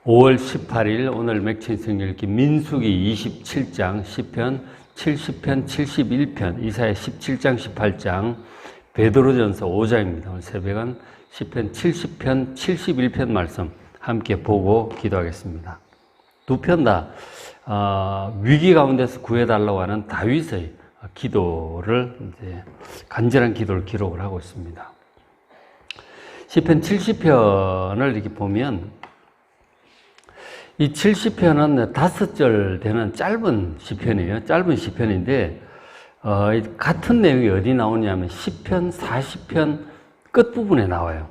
5월 18일 오늘 맥힌 성경 읽기 민수기 27장, 시편 70편, 71편, 이사야 17장, 18장, 베드로전서 5장입니다. 오늘 새벽은 시편 70편, 71편 말씀 함께 보고 기도하겠습니다. 두 편 다 위기 가운데서 구해달라고 하는 다윗의 기도를 이제 간절한 기도를 기록을 하고 있습니다. 시편 70편을 이렇게 보면 이 70편은 5절 되는 짧은 시편이에요. 짧은 시편인데 같은 내용이 어디 나오냐면 시편 40편 끝부분에 나와요.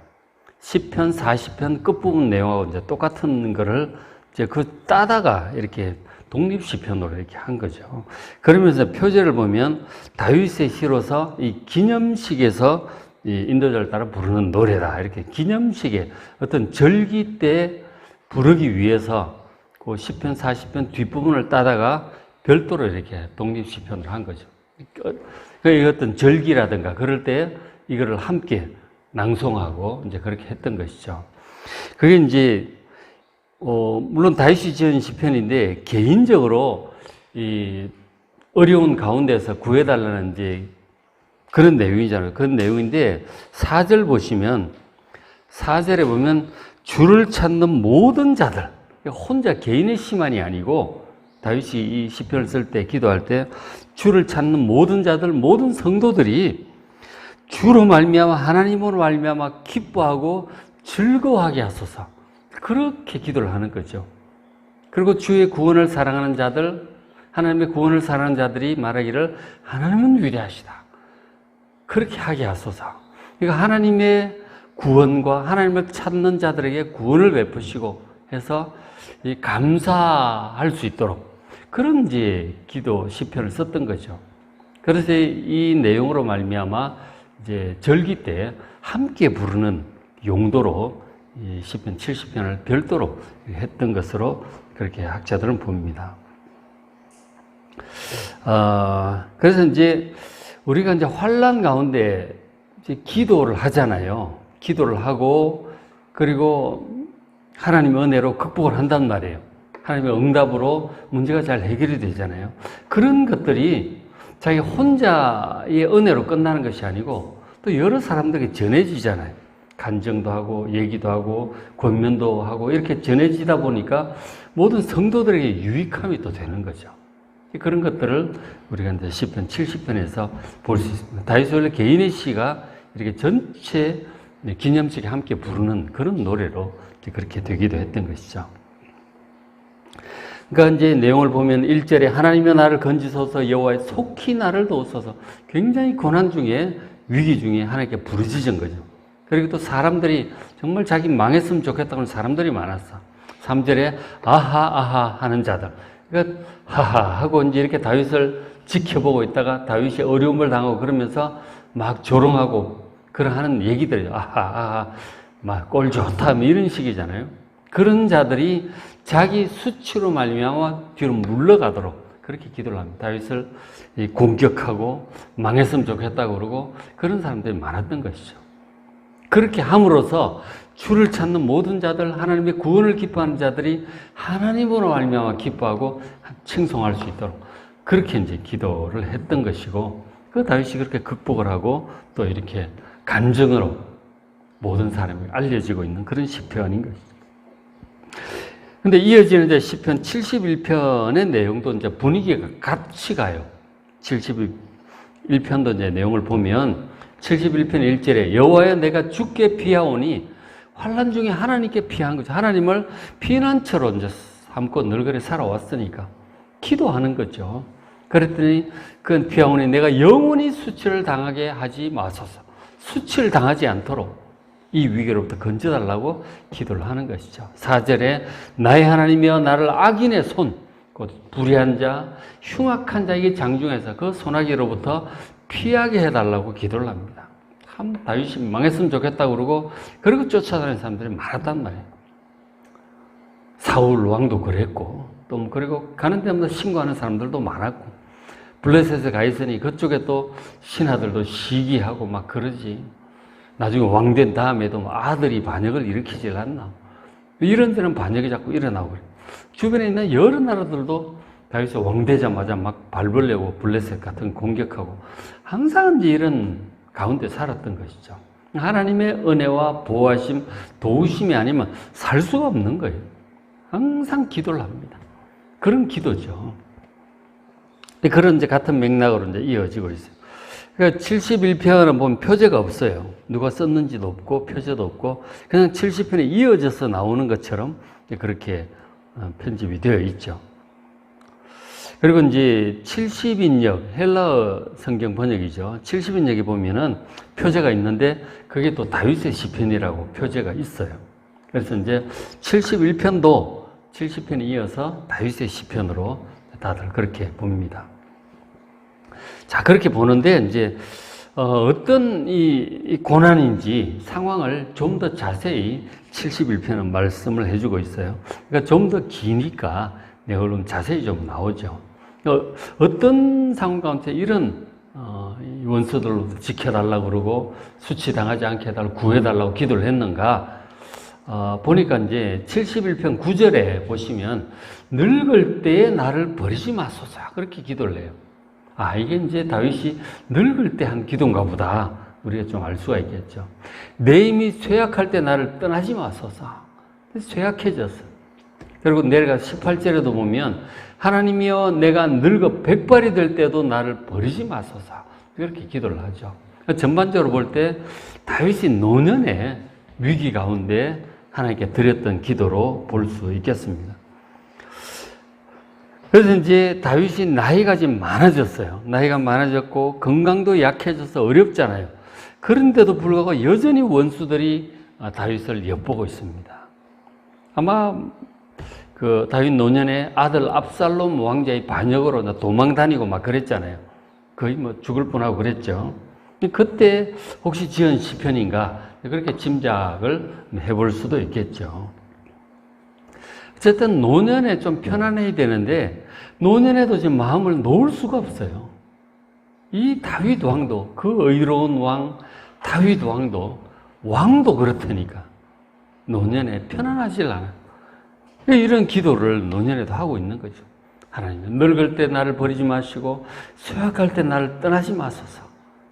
시편 40편 끝부분 내용하고 이제 똑같은 거를 이제 따다가 이렇게 독립시편으로 이렇게 한 거죠. 그러면서 표제를 보면 다윗의 시로서 이 기념식에서 이 인도자를 따라 부르는 노래다. 이렇게 기념식의 어떤 절기 때 부르기 위해서 그 시편 40편 뒷부분을 따다가 별도로 이렇게 독립시편을 한 거죠. 그 어떤 절기라든가 그럴 때 이거를 함께 낭송하고 이제 그렇게 했던 것이죠. 그게 이제 물론 다윗이 지은 시편인데 개인적으로 이 어려운 가운데서 구해달라는 이제 그런 내용이잖아요. 그런 내용인데 4절 보시면 4절에 보면 주를 찾는 모든 자들, 혼자 개인의 시만이 아니고 다윗이 이 시편을 쓸 때 기도할 때 주를 찾는 모든 자들, 모든 성도들이 주로 말미암아 하나님으로 말미암아 기뻐하고 즐거워하게 하소서. 그렇게 기도를 하는 거죠. 그리고 주의 구원을 사랑하는 자들, 하나님의 구원을 사랑하는 자들이 말하기를 하나님은 위대하시다. 그렇게 하게 하소서. 그러니까 하나님의 구원과 하나님을 찾는 자들에게 구원을 베푸시고 해서 감사할 수 있도록 그런 이제 기도 시편을 썼던 거죠. 그래서 이 내용으로 말미암아 이제 절기 때 함께 부르는 용도로 이 시편 70편을 별도로 했던 것으로 그렇게 학자들은 봅니다. 그래서 이제 우리가 이제 환난 가운데 이제 기도를 하잖아요. 기도를 하고 그리고 하나님의 은혜로 극복을 한단 말이에요. 하나님의 응답으로 문제가 잘 해결이 되잖아요. 그런 것들이 자기 혼자의 은혜로 끝나는 것이 아니고 또 여러 사람들에게 전해지잖아요. 간증도 하고 얘기도 하고 권면도 하고 이렇게 전해지다 보니까 모든 성도들에게 유익함이 또 되는 거죠. 그런 것들을 우리가 이제 시편 70편에서 볼 수 있습니다. 다윗이 원래 개인의 시가 이렇게 전체 기념식에 함께 부르는 그런 노래로 그렇게 되기도 했던 것이죠. 그러니까 이제 내용을 보면 1절에 하나님여 나를 건지소서 여호와의 속히 나를 도우소서. 굉장히 고난 중에 위기 중에 하나님께 부르짖은 거죠. 그리고 또 사람들이 정말 자기 망했으면 좋겠다고 하는 사람들이 많았어. 3절에 아하 아하 하는 자들. 그러니까 하하 하고 이제 이렇게 다윗을 지켜보고 있다가 다윗이 어려움을 당하고 그러면서 막 조롱하고 그런 하는 얘기들이죠. 아하 아하 막 꼴 좋다 뭐 이런 식이잖아요. 그런 자들이 자기 수치로 말미암아 뒤로 물러가도록 그렇게 기도를 합니다. 다윗을 공격하고 망했으면 좋겠다고 그러고 그런 사람들이 많았던 것이죠. 그렇게 함으로써 주를 찾는 모든 자들, 하나님의 구원을 기뻐하는 자들이 하나님으로 말미암아 기뻐하고 칭송할 수 있도록 그렇게 이제 기도를 했던 것이고, 그 다윗이 그렇게 극복을 하고 또 이렇게 간증으로 모든 사람에게 알려지고 있는 그런 시편인 것이죠. 근데 이어지는 이제 시편 71편의 내용도 이제 분위기가 같이 가요. 71편도 이제 내용을 보면 71편 1절에 여호와여 내가 주께 피하오니 환난 중에 하나님께 피한 거죠. 하나님을 피난처로 이제 삼고 널그레 살아왔으니까 기도하는 거죠. 그랬더니 그건 피하오니 내가 영원히 수치를 당하게 하지 마소서. 수치를 당하지 않도록 이 위기로부터 건져달라고 기도를 하는 것이죠. 4절에 나의 하나님이여 나를 악인의 손, 곧 불의한 자, 흉악한 자에게 장중해서 그 소나기로부터 피하게 해달라고 기도를 합니다. 참 다윗이 망했으면 좋겠다고 그러고 그리고 쫓아다니는 사람들이 많았단 말이에요. 사울 왕도 그랬고 또 그리고 가는 데마다 신고하는 사람들도 많았고 블레셋에 가 있으니 그쪽에 또 신하들도 시기하고 막 그러지. 나중에 왕 된 다음에도 아들이 반역을 일으키질 않나. 이런 데는 반역이 자꾸 일어나고 그래요. 주변에 있는 여러 나라들도 다윗이 왕되자마자 막 발벌레고 블레셋 같은 공격하고 항상 이제 이런 가운데 살았던 것이죠. 하나님의 은혜와 보호하심, 도우심이 아니면 살 수가 없는 거예요. 항상 기도를 합니다. 그런 기도죠. 그런 이제 같은 맥락으로 이제 이어지고 있어요. 그러니까 71편은 보면 표제가 없어요. 누가 썼는지도 없고 표제도 없고 그냥 70편에 이어져서 나오는 것처럼 그렇게 편집이 되어 있죠. 그리고 이제 70인역, 헬라어 성경 번역이죠. 70인역에 보면은 표제가 있는데 그게 또 다윗의 시편이라고 표제가 있어요. 그래서 이제 71편도 70편에 이어서 다윗의 시편으로 다들 그렇게 봅니다. 자, 그렇게 보는데 이제 어떤 이 고난인지 상황을 좀 더 자세히 71편은 말씀을 해주고 있어요. 그러니까 좀 더 기니까 내가 그럼 자세히 좀 나오죠. 어떤 상황 가운데 이런 원수들로 지켜달라고 그러고 수치당하지 않게 해달라고 구해달라고 기도를 했는가 보니까 이제 71편 9절에 보시면 늙을 때에 나를 버리지 마소서 그렇게 기도를 해요. 아, 이게 이제 다윗이 늙을 때 한 기도인가 보다 우리가 좀 알 수가 있겠죠. 내 힘이 쇠약할 때 나를 떠나지 마소서. 쇠약해졌어. 그리고 내가 18절에도 보면 하나님이여 내가 늙어 백발이 될 때도 나를 버리지 마소서. 그렇게 기도를 하죠. 전반적으로 볼 때 다윗이 노년의 위기 가운데 하나님께 드렸던 기도로 볼 수 있겠습니다. 그래서 이제 다윗이 나이가 좀 많아졌어요. 나이가 많아졌고 건강도 약해져서 어렵잖아요. 그런데도 불구하고 여전히 원수들이 다윗을 엿보고 있습니다. 아마 그 다윗 노년에 아들 압살롬 왕자의 반역으로 도망 다니고 막 그랬잖아요. 거의 뭐 죽을 뻔하고 그랬죠. 그때 혹시 지은 시편인가 그렇게 짐작을 해볼 수도 있겠죠. 어쨌든 노년에 좀 편안해야 되는데 노년에도 지금 마음을 놓을 수가 없어요. 이 다윗 왕도 그 의로운 왕 다윗 왕도 그렇다니까 노년에 편안하질 않아요. 이런 기도를 노년에도 하고 있는 거죠. 하나님, 늙을 때 나를 버리지 마시고 쇠약할 때 나를 떠나지 마소서.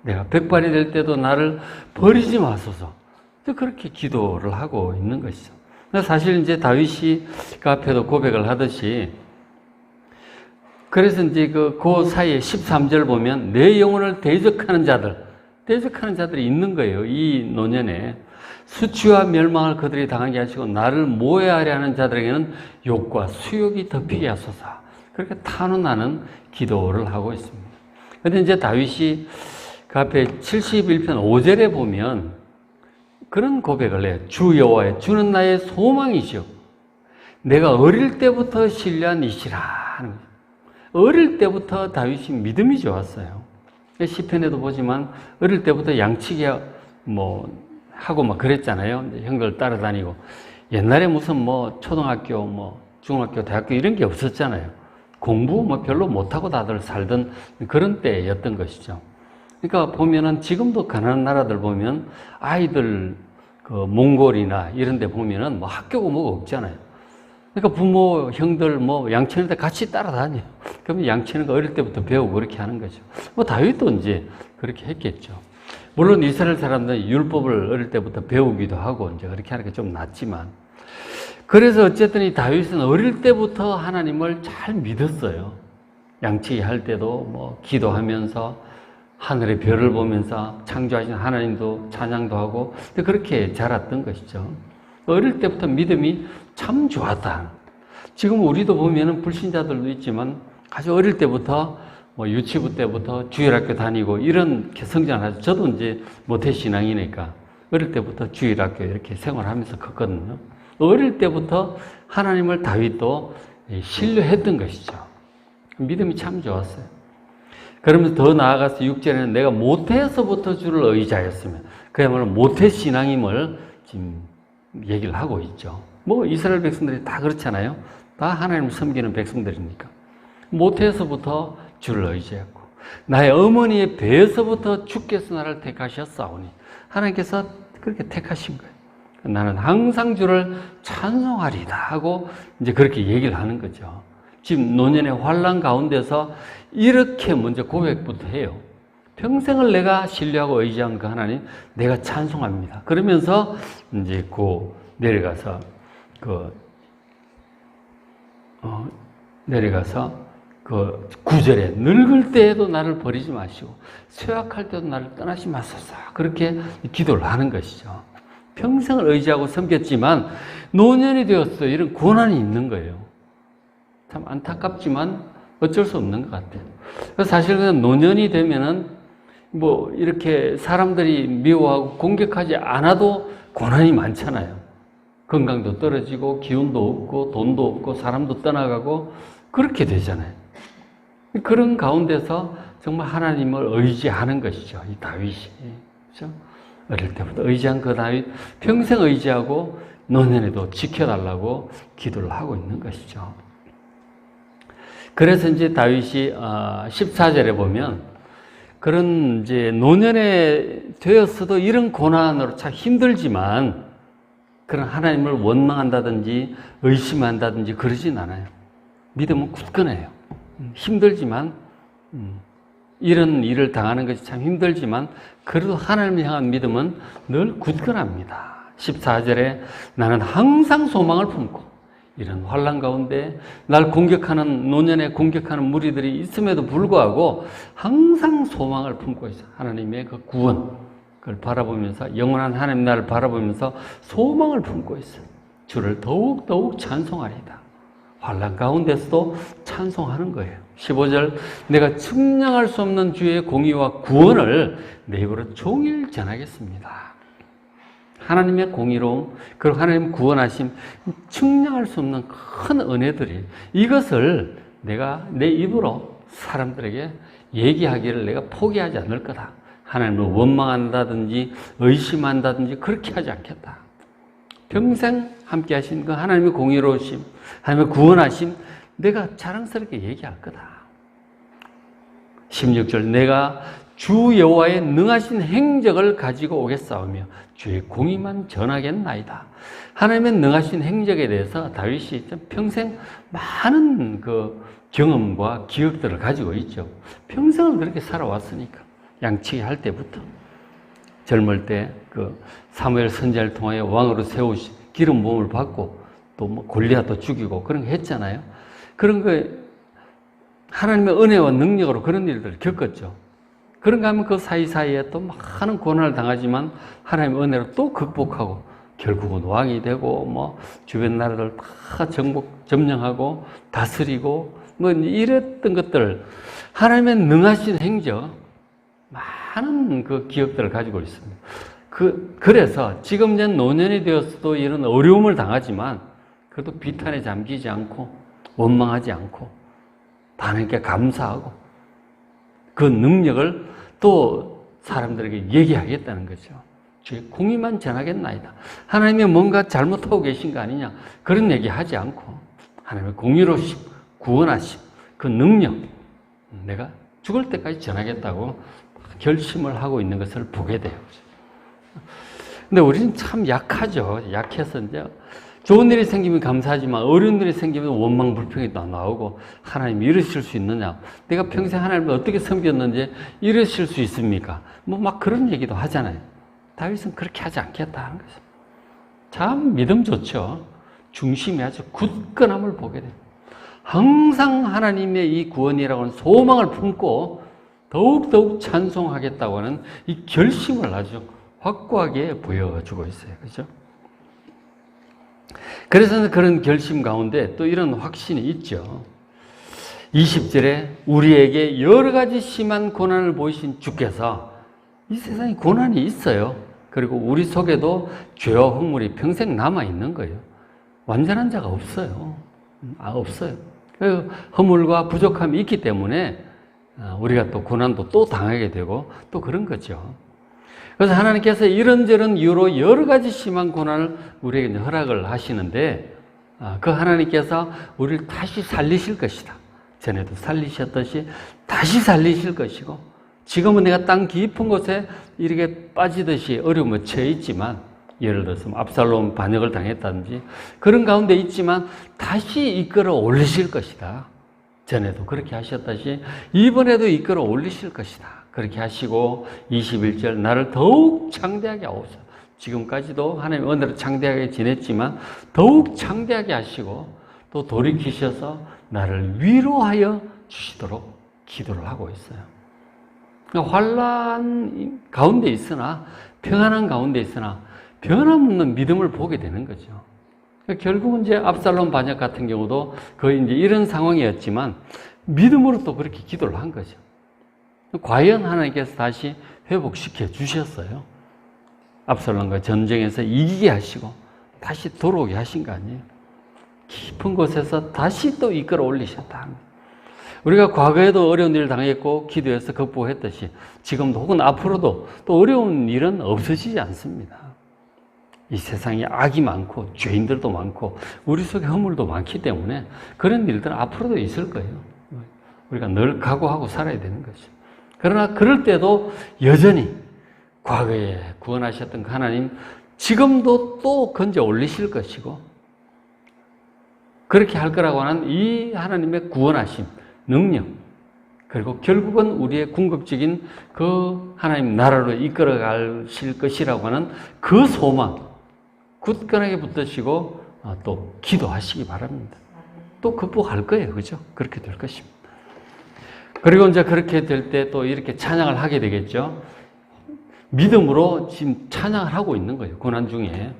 내가 백발이 될 때도 나를 버리지 마소서. 그렇게 기도를 하고 있는 것이죠. 사실 이제 다윗이 그 앞에도 고백을 하듯이 그래서 이제 그 사이에 13절 보면 내 영혼을 대적하는 자들이 있는 거예요. 이 노년에. 수치와 멸망을 그들이 당하게 하시고 나를 모해하려 하는 자들에게는 욕과 수욕이 덮이게 하소서. 그렇게 탄원하는 기도를 하고 있습니다. 그런데 이제 다윗이 그 앞에 71편 5절에 보면 그런 고백을 해요. 주 여호와여, 주는 나의 소망이시오. 내가 어릴 때부터 신뢰한 이시라 하는 거죠. 어릴 때부터 다윗이 믿음이 좋았어요. 시편에도 보지만 어릴 때부터 양치기 하고 막 그랬잖아요. 형들 따라다니고. 옛날에 무슨 초등학교, 중학교, 대학교 이런 게 없었잖아요. 공부 별로 못하고 다들 살던 그런 때였던 것이죠. 그러니까 보면은 지금도 가난한 나라들 보면 아이들 그 몽골이나 이런 데 보면은 학교고 뭐가 없잖아요. 그러니까 부모, 형들 양치는 데 같이 따라다녀요. 그러면 양치는 거 어릴 때부터 배우고 그렇게 하는 거죠. 다윗도 이제 그렇게 했겠죠. 물론 이스라엘 사람들은 율법을 어릴 때부터 배우기도 하고 이제 그렇게 하는 게 좀 낫지만. 그래서 어쨌든 이 다윗은 어릴 때부터 하나님을 잘 믿었어요. 양치기 할 때도 기도하면서 하늘의 별을 보면서 창조하신 하나님도 찬양도 하고 그렇게 자랐던 것이죠. 어릴 때부터 믿음이 참 좋았다. 지금 우리도 보면은 불신자들도 있지만 아주 어릴 때부터 유치부 때부터 주일학교 다니고 이런 성장을 하죠. 저도 이제 모태신앙이니까 어릴 때부터 주일학교 이렇게 생활하면서 컸거든요. 어릴 때부터 하나님을 다윗도 신뢰했던 것이죠. 믿음이 참 좋았어요. 그러면서 더 나아가서 6절에는 내가 모태에서부터 주를 의지하였으면 그야말로 모태신앙임을 지금 얘기를 하고 있죠. 이스라엘 백성들이 다 그렇잖아요. 다 하나님을 섬기는 백성들이니까. 모태에서부터 주를 의지했고 나의 어머니의 배에서부터 주께서 나를 택하셨사오니 하나님께서 그렇게 택하신 거예요. 나는 항상 주를 찬송하리다 하고 이제 그렇게 얘기를 하는 거죠. 지금 노년의 환난 가운데서 이렇게 먼저 고백부터 해요. 평생을 내가 신뢰하고 의지한 그 하나님, 내가 찬송합니다. 그러면서 이제 내려가서 그 9절에 늙을 때에도 나를 버리지 마시고 쇠약할 때도 나를 떠나지 마소서. 그렇게 기도를 하는 것이죠. 평생을 의지하고 섬겼지만 노년이 되었어. 이런 고난이 있는 거예요. 참 안타깝지만 어쩔 수 없는 것 같아요. 그래서 사실 그냥 노년이 되면은 뭐 이렇게 사람들이 미워하고 공격하지 않아도 고난이 많잖아요. 건강도 떨어지고 기운도 없고 돈도 없고 사람도 떠나가고 그렇게 되잖아요. 그런 가운데서 정말 하나님을 의지하는 것이죠. 이 다윗이. 그렇죠? 어릴 때부터 의지한 그 다윗, 평생 의지하고 노년에도 지켜달라고 기도를 하고 있는 것이죠. 그래서 이제 다윗이 14절에 보면 그런 이제 노년에 되었어도 이런 고난으로 참 힘들지만 그런 하나님을 원망한다든지 의심한다든지 그러진 않아요. 믿음은 굳건해요. 힘들지만 이런 일을 당하는 것이 참 힘들지만 그래도 하나님을 향한 믿음은 늘 굳건합니다. 14절에 나는 항상 소망을 품고 이런 환난 가운데 날 공격하는 노년에 공격하는 무리들이 있음에도 불구하고 항상 소망을 품고 있어요. 하나님의 그 구원 그걸 바라보면서 영원한 하나님 나를 바라보면서 소망을 품고 있어요. 주를 더욱 찬송하리다. 환난 가운데서도 찬송하는 거예요. 15절 내가 측량할 수 없는 주의 공의와 구원을 내 입으로 종일 전하겠습니다. 하나님의 공의로움, 그리고 하나님 구원하심, 측량할 수 없는 큰 은혜들이 이것을 내가 내 입으로 사람들에게 얘기하기를 내가 포기하지 않을 거다. 하나님을 원망한다든지 의심한다든지 그렇게 하지 않겠다. 평생 함께 하신 그 하나님의 공의로우심, 하나님의 구원하심 내가 자랑스럽게 얘기할 거다. 16절 내가 주 여호와의 능하신 행적을 가지고 오겠사오며 주의 공의만 전하겠나이다. 하나님의 능하신 행적에 대해서 다윗이 평생 많은 그 경험과 기억들을 가지고 있죠. 평생을 그렇게 살아왔으니까 양치기 할 때부터 젊을 때 그 사무엘 선지자를 통하여 왕으로 세우시 기름 부음을 받고 또 뭐 골리앗도 죽이고 그런 거 했잖아요. 그런 거 하나님의 은혜와 능력으로 그런 일들을 겪었죠. 그런가 하면 그 사이사이에 또 많은 고난을 당하지만 하나님의 은혜로 또 극복하고 결국은 왕이 되고 뭐 주변 나라들 다 점령하고 다스리고 뭐 이랬던 것들 하나님의 능하신 행적 많은 그 기억들을 가지고 있습니다. 그래서 지금 이제 노년이 되었어도 이런 어려움을 당하지만 그래도 비탄에 잠기지 않고 원망하지 않고 하나님께 감사하고 그 능력을 또 사람들에게 얘기하겠다는 거죠. 주의 공의만 전하겠나이다. 하나님이 뭔가 잘못하고 계신 거 아니냐 그런 얘기 하지 않고 하나님의 공의로우심, 구원하심, 그 능력 내가 죽을 때까지 전하겠다고 결심을 하고 있는 것을 보게 돼요. 근데 우리는 참 약하죠. 약해서 이제 좋은 일이 생기면 감사하지만 어려운 일이 생기면 원망 불평이 또 나오고 하나님 이러실 수 있느냐? 내가 평생 하나님을 어떻게 섬겼는지 이러실 수 있습니까? 뭐 막 그런 얘기도 하잖아요. 다윗은 그렇게 하지 않겠다는 거죠. 참 믿음 좋죠. 중심이 아주 굳건함을 보게 돼요. 항상 하나님의 이 구원이라고 하는 소망을 품고 더욱 찬송하겠다고 하는 이 결심을 아주 확고하게 보여주고 있어요. 그렇죠? 그래서 그런 결심 가운데 또 이런 확신이 있죠. 20절에 우리에게 여러 가지 심한 고난을 보이신 주께서 이 세상에 고난이 있어요. 그리고 우리 속에도 죄와 흙물이 평생 남아있는 거예요. 완전한 자가 없어요. 없어요. 허물과 부족함이 있기 때문에 우리가 또 고난도 또 당하게 되고 또 그런 거죠. 그래서 하나님께서 이런저런 이유로 여러 가지 심한 고난을 우리에게 허락을 하시는데 그 하나님께서 우리를 다시 살리실 것이다. 전에도 살리셨듯이 다시 살리실 것이고 지금은 내가 땅 깊은 곳에 이렇게 빠지듯이 어려움에 처해 있지만 예를 들어서 압살롬 반역을 당했다든지 그런 가운데 있지만 다시 이끌어 올리실 것이다. 전에도 그렇게 하셨다시 이번에도 이끌어 올리실 것이다. 그렇게 하시고 21절 나를 더욱 창대하게 하옵소서. 지금까지도 하나님 은혜로 창대하게 지냈지만 더욱 창대하게 하시고 또 돌이키셔서 나를 위로하여 주시도록 기도를 하고 있어요. 그러니까 환난 가운데 있으나 평안한 가운데 있으나 변함없는 믿음을 보게 되는 거죠. 그러니까 결국은 이제 압살롬 반역 같은 경우도 거의 이제 이런 상황이었지만 믿음으로 또 그렇게 기도를 한 거죠. 과연 하나님께서 다시 회복시켜 주셨어요. 압살롬과 전쟁에서 이기게 하시고 다시 돌아오게 하신 거 아니에요. 깊은 곳에서 다시 또 이끌어 올리셨다. 우리가 과거에도 어려운 일을 당했고 기도해서 극복했듯이 지금도 혹은 앞으로도 또 어려운 일은 없어지지 않습니다. 이 세상에 악이 많고 죄인들도 많고 우리 속에 허물도 많기 때문에 그런 일들은 앞으로도 있을 거예요. 우리가 늘 각오하고 살아야 되는 거죠. 그러나 그럴 때도 여전히 과거에 구원하셨던 그 하나님 지금도 또 건져 올리실 것이고 그렇게 할 거라고 하는 이 하나님의 구원하심, 능력, 그리고 결국은 우리의 궁극적인 그 하나님 나라로 이끌어 가실 것이라고 하는 그 소망 굳건하게 붙드시고 또 기도하시기 바랍니다. 또 극복할 거예요. 그죠? 그렇게 될 것입니다. 그리고 이제 그렇게 될 때 또 이렇게 찬양을 하게 되겠죠. 믿음으로 지금 찬양을 하고 있는 거예요. 고난 중에.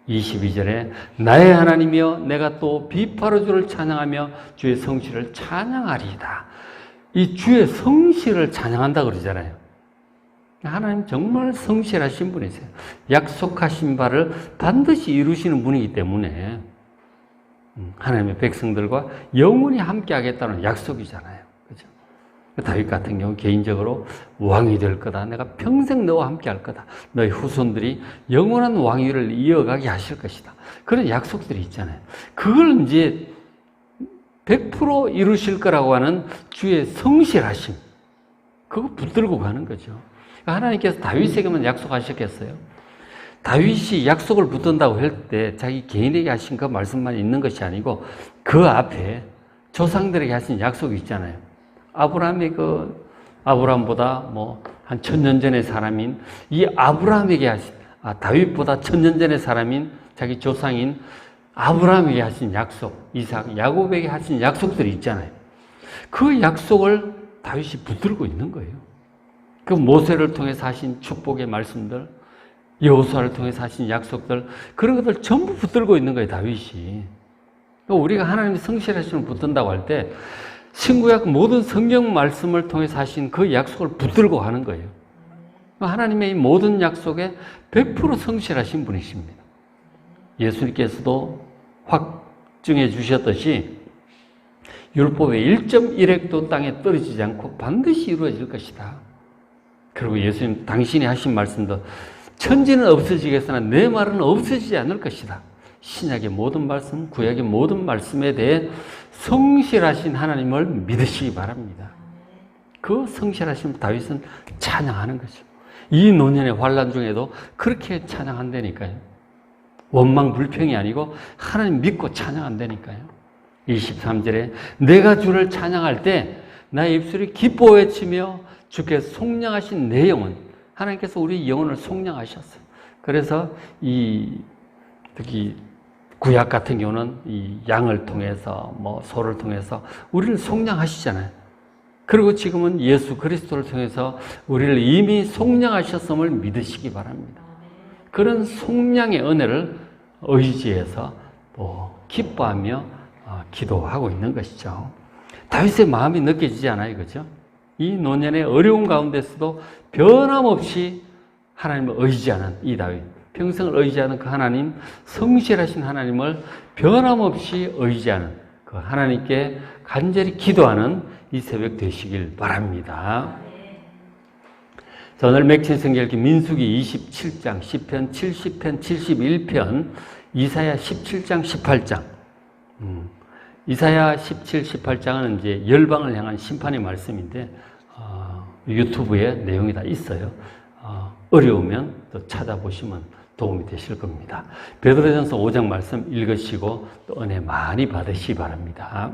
22절에 나의 하나님이여 내가 또 비파로 주를 찬양하며 주의 성실을 찬양하리이다. 이 주의 성실을 찬양한다 그러잖아요. 하나님 정말 성실하신 분이세요. 약속하신 바를 반드시 이루시는 분이기 때문에 하나님의 백성들과 영원히 함께 하겠다는 약속이잖아요. 그죠? 다윗 같은 경우 개인적으로 왕이 될 거다. 내가 평생 너와 함께 할 거다. 너의 후손들이 영원한 왕위를 이어가게 하실 것이다. 그런 약속들이 있잖아요. 그걸 이제 100% 이루실 거라고 하는 주의 성실하심. 그거 붙들고 가는 거죠. 하나님께서 다윗에게만 약속하셨겠어요? 다윗이 약속을 붙든다고 할 때 자기 개인에게 하신 그 말씀만 있는 것이 아니고 그 앞에 조상들에게 하신 약속이 있잖아요. 아브라함보다 한 1000년 전의 사람인 이 아브라함에게 하신, 다윗보다 1000년 전의 사람인 자기 조상인 아브라함에게 하신 약속, 이삭, 야곱에게 하신 약속들이 있잖아요. 그 약속을 다윗이 붙들고 있는 거예요. 그 모세를 통해서 하신 축복의 말씀들, 여호수아를 통해서 하신 약속들, 그런 것들 전부 붙들고 있는 거예요, 다윗이. 우리가 하나님의 성실하심을 붙든다고 할 때 신구약 모든 성경 말씀을 통해서 하신 그 약속을 붙들고 가는 거예요. 하나님의 이 모든 약속에 100% 성실하신 분이십니다. 예수님께서도 확증해 주셨듯이 율법의 1.1획도 땅에 떨어지지 않고 반드시 이루어질 것이다. 그리고 예수님 당신이 하신 말씀도 천지는 없어지겠으나 내 말은 없어지지 않을 것이다. 신약의 모든 말씀, 구약의 모든 말씀에 대해 성실하신 하나님을 믿으시기 바랍니다. 그 성실하신 다윗은 찬양하는 거죠. 이 노년의 환난 중에도 그렇게 찬양한다니까요. 원망 불평이 아니고 하나님 믿고 찬양한다니까요. 23절에 내가 주를 찬양할 때 나의 입술이 기뻐 외치며 주께서 속량하신 내 영혼, 하나님께서 우리 영혼을 속량하셨어요. 그래서 특히 구약 같은 경우는 이 양을 통해서 소를 통해서 우리를 속량하시잖아요. 그리고 지금은 예수 그리스도를 통해서 우리를 이미 속량하셨음을 믿으시기 바랍니다. 그런 속량의 은혜를 의지해서 또 기뻐하며 기도하고 있는 것이죠. 다윗의 마음이 느껴지지 않아요, 그죠? 이 노년의 어려운 가운데서도 변함없이 하나님을 의지하는 이 다윗, 평생을 의지하는 그 하나님, 성실하신 하나님을 변함없이 의지하는 그 하나님께 간절히 기도하는 이 새벽 되시길 바랍니다. 자, 오늘 맥힌 성경 읽기 민수기 27장, 시편 70편, 71편, 이사야 17장, 18장. 이사야 17, 18장은 이제 열방을 향한 심판의 말씀인데 유튜브에 내용이 다 있어요. 어려우면 또 찾아보시면 도움이 되실 겁니다. 베드로전서 5장 말씀 읽으시고 또 은혜 많이 받으시기 바랍니다.